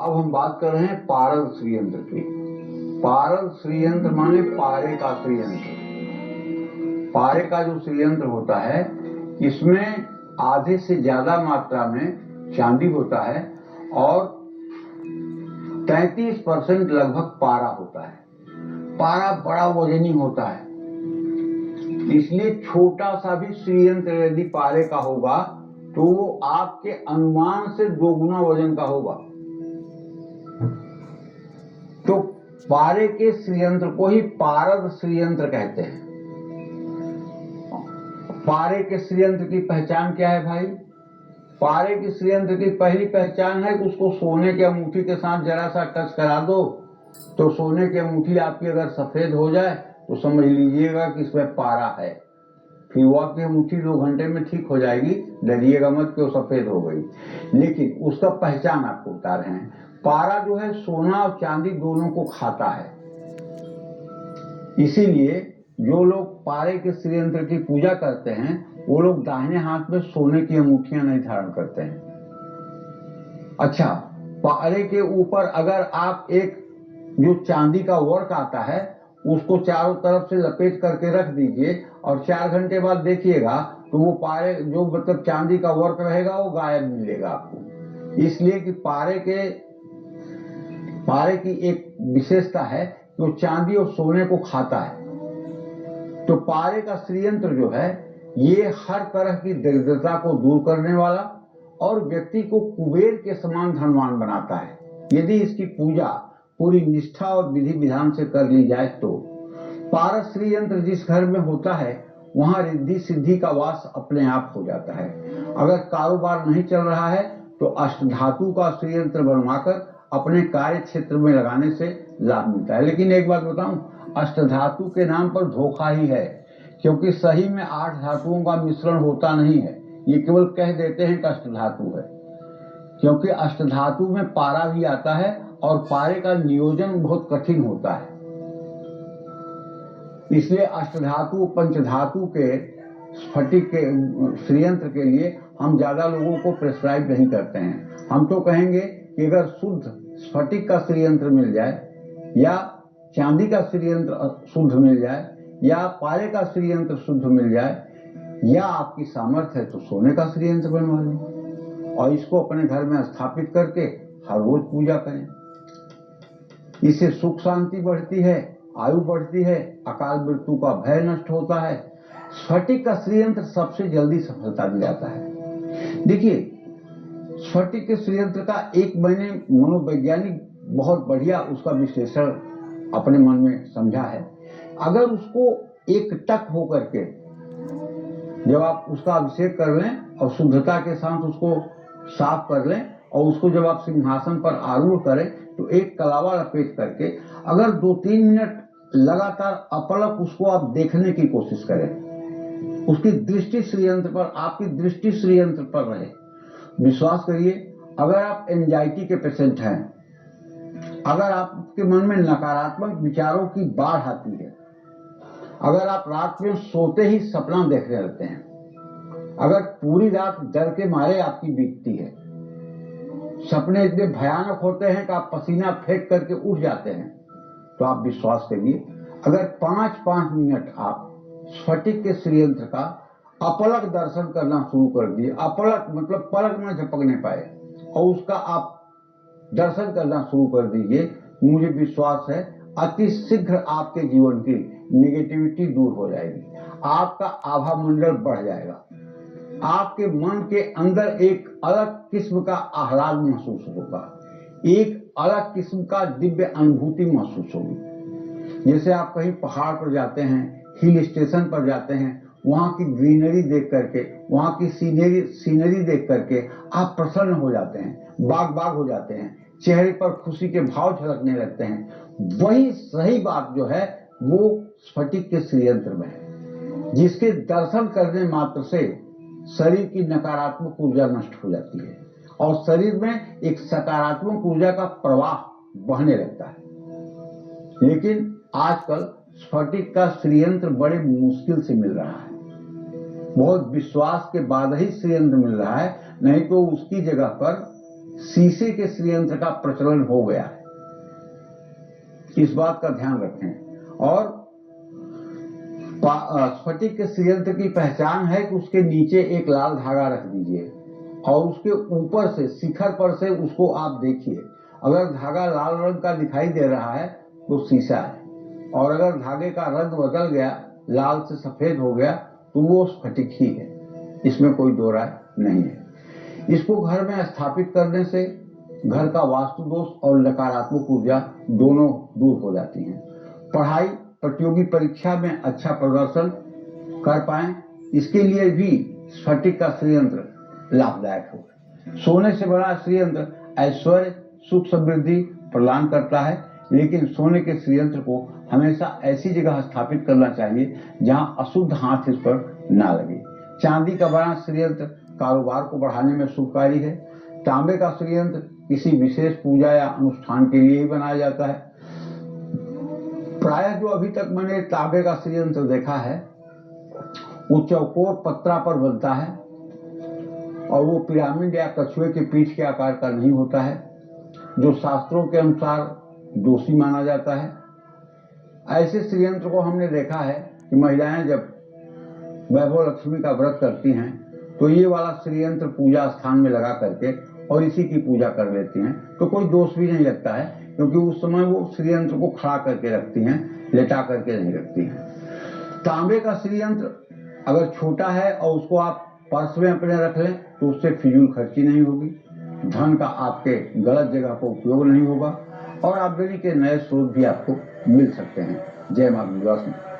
अब हम बात कर रहे हैं पारद श्रीयंत्र की। पारद श्रीयंत्र माने पारे का श्रीयंत्र। पारे का जो श्रीयंत्र होता है इसमें आधे से ज्यादा मात्रा में चांदी होता है और 33% लगभग पारा होता है। पारा बड़ा वजनी होता है, इसलिए छोटा सा भी श्रीयंत्र यदि पारे का होगा तो वो आपके अनुमान से 2 गुना वजन का होगा। तो पारे के श्रीयंत्र को ही पारद श्रीयंत्र कहते हैं। पारे के श्रीयंत्र की पहचान क्या है भाई? पारे के श्रीयंत्र की पहली पहचान है कि उसको सोने की अंगूठी के साथ जरा सा टच करा दो तो सोने की अंगूठी आपकी अगर सफेद हो जाए तो समझ लीजिएगा कि इसमें पारा है। फिर वो आपकी अंगूठी 2 घंटे में ठीक हो जाएगी, डरिएगा मत कि वो सफेद हो गई। लेकिन उसका पहचान आपको बता रहे हैं। पारा जो है सोना और चांदी दोनों को खाता है, इसीलिए जो लोग पारे के श्रीयंत्र की पूजा करते हैं वो लोग दाहिने हाथ में सोने की अंगूठियां नहीं धारण करते हैं। अच्छा, पारे के ऊपर अगर आप एक जो चांदी का वर्क आता है उसको चारों तरफ से लपेट करके रख दीजिए और 4 घंटे बाद देखिएगा तो वो पारे जो मतलब चांदी का वर्क रहेगा वो गायब मिलेगा आपको। इसलिए कि पारे की एक विशेषता है कि वो चांदी और सोने को खाता है। तो पारे का श्रीयंत्र जो है ये हर तरह की दरिद्रता को दूर करने वाला और व्यक्ति को कुबेर के समान धनवान बनाता है, यदि इसकी पूजा पूरी निष्ठा और विधि विधान से कर ली जाए तो। पारस श्रीयंत्र जिस घर में होता है वहां रिद्धि सिद्धि का वास अपने आप हो जाता है। अगर कारोबार नहीं चल रहा है तो अष्टधातु का श्रीयंत्र बनवाकर अपने कार्य क्षेत्र में लगाने से लाभ मिलता है। लेकिन एक बात बताऊं, अष्टधातु के नाम पर धोखा ही है, क्योंकि सही में 8 धातुओं का मिश्रण होता नहीं है। ये केवल कह देते हैं कि अष्टधातु है, क्योंकि अष्टधातु में पारा भी आता है और पारे का नियोजन बहुत कठिन होता है। इसलिए अष्टधातु पंचधातु के स्फटिक के श्रीयंत्र के लिए हम ज्यादा लोगों को प्रेस्क्राइब नहीं करते हैं। हम तो कहेंगे कि अगर शुद्ध स्फटिक का श्रीयंत्र मिल जाए या चांदी का श्रीयंत्र शुद्ध मिल जाए या पारे का श्रीयंत्र शुद्ध मिल जाए या आपकी सामर्थ्य है तो सोने का श्रीयंत्र बनवा लें और इसको अपने घर में स्थापित करके हर रोज पूजा करें। इससे सुख शांति बढ़ती है, आयु बढ़ती है, अकाल मृत्यु का भय नष्ट होता है। स्फटिक का श्रीयंत्र सबसे जल्दी सफलता दिलाता है। देखिए, स्फटिक के श्रीयंत्र का एक मैंने मनोवैज्ञानिक बहुत बढ़िया उसका विश्लेषण अपने मन में समझा है। अगर उसको एक टक होकर के जब आप उसका अभिषेक कर लें और शुद्धता के साथ उसको साफ कर लें और उसको जब आप सिंहासन पर आरूढ़ करें तो एक कलावा लपेट करके अगर 2-3 मिनट लगातार अपलक उसको आप देखने की कोशिश करें, उसकी दृष्टि श्रीयंत्र पर, आपकी दृष्टि श्रीयंत्र पर रहे। विश्वास करिए, अगर आप एंजाइटी के पेशेंट हैं, अगर आपके मन में नकारात्मक विचारों की बाढ़ आती है, अगर आप रात में सोते ही सपना देखने लगते हैं, अगर पूरी रात डर के मारे आपकी बीतती है, सपने इतने भयानक होते हैं कि आप पसीना फेंक करके उठ जाते हैं, तो आप विश्वास करिए, अगर 5-5 मिनट आप स्फटिक के श्रीयंत्र का अपलक दर्शन करना शुरू कर दिए, अपलक मतलब पलक न झपकने पाए, और उसका आप दर्शन करना शुरू कर दीजिए, मुझे विश्वास है अति शीघ्र आपके जीवन की नेगेटिविटी दूर हो जाएगी, आपका आभा मंडल बढ़ जाएगा, आपके मन के अंदर एक अलग किस्म का आह्लाद महसूस होगा, एक अलग किस्म का दिव्य अनुभूति महसूस होगी। जैसे आप कहीं पहाड़ पर जाते हैं, हिल स्टेशन पर जाते हैं, वहां की ग्रीनरी देख करके, वहां की सीनरी देख करके आप प्रसन्न हो जाते हैं, बाग हो जाते हैं, चेहरे पर खुशी के भाव झलकने लगते हैं। वही सही बात जो है वो स्फटिक के श्रीयंत्र में है, जिसके दर्शन करने मात्र से शरीर की नकारात्मक ऊर्जा नष्ट हो जाती है और शरीर में एक सकारात्मक ऊर्जा का प्रवाह बहने लगता है। लेकिन आजकल स्फटिक का श्रीयंत्र बड़े मुश्किल से मिल रहा है, बहुत विश्वास के बाद ही श्रीयंत्र मिल रहा है, नहीं तो उसकी जगह पर शीशे के श्रीयंत्र का प्रचलन हो गया है। इस बात का ध्यान रखें। और स्फटिक के श्रीयंत्र की पहचान है कि उसके नीचे एक लाल धागा रख दीजिए और उसके ऊपर से शिखर पर से उसको आप देखिए। अगर धागा लाल रंग का दिखाई दे रहा है तो शीशा है, और अगर धागे का रंग बदल गया, लाल से सफेद हो गया, तो वो स्फटिक ही है। इसमें कोई दो राय नहीं है। इसको घर में स्थापित करने से घर का वास्तु दोष और नकारात्मक ऊर्जा दोनों दूर हो जाती हैं। पढ़ाई, प्रतियोगी परीक्षा में अच्छा प्रदर्शन कर पाएं, इसके लिए भी स्फटिक का श्रीयंत्र लाभदायक हो। सोने से बना श्रीयंत्र ऐश्वर्य, सुख, समृद्धि प्रदान करता है, लेकिन सोने के श्रीयंत्र को हमेशा ऐसी जगह स्थापित करना चाहिए जहां अशुद्ध हाथ इस पर ना लगे। चांदी का बना श्रीयंत्र कारोबार को बढ़ाने में शुभकारी है। तांबे का श्रीयंत्र किसी विशेष पूजा या अनुष्ठान के लिए ही बनाया जाता है। प्रायः जो अभी तक मैंने तांबे का श्रीयंत्र देखा है वो चौकोर पत्रा पर बनता है और वो पिरामिड या कछुए के पीठ के आकार का नहीं होता है, जो शास्त्रों के अनुसार दोषी माना जाता है। ऐसे श्रीयंत्र को हमने देखा है कि महिलाएं जब वैभव लक्ष्मी का व्रत करती हैं तो ये वाला श्रीयंत्र पूजा स्थान में लगा करके और इसी की पूजा कर लेती हैं, तो कोई दोष भी नहीं लगता है, क्योंकि उस समय वो श्रीयंत्र को खड़ा करके रखती हैं, लेटा करके नहीं रखती हैं। तांबे का श्रीयंत्र अगर छोटा है और उसको आप पर्स में अपने रख लें तो उससे फिजूल खर्ची नहीं होगी, धन का आपके गलत जगह पर उपयोग नहीं होगा और आमदनी के नए स्रोत भी आपको मिल सकते हैं। जय मां विंध्यवासिनी।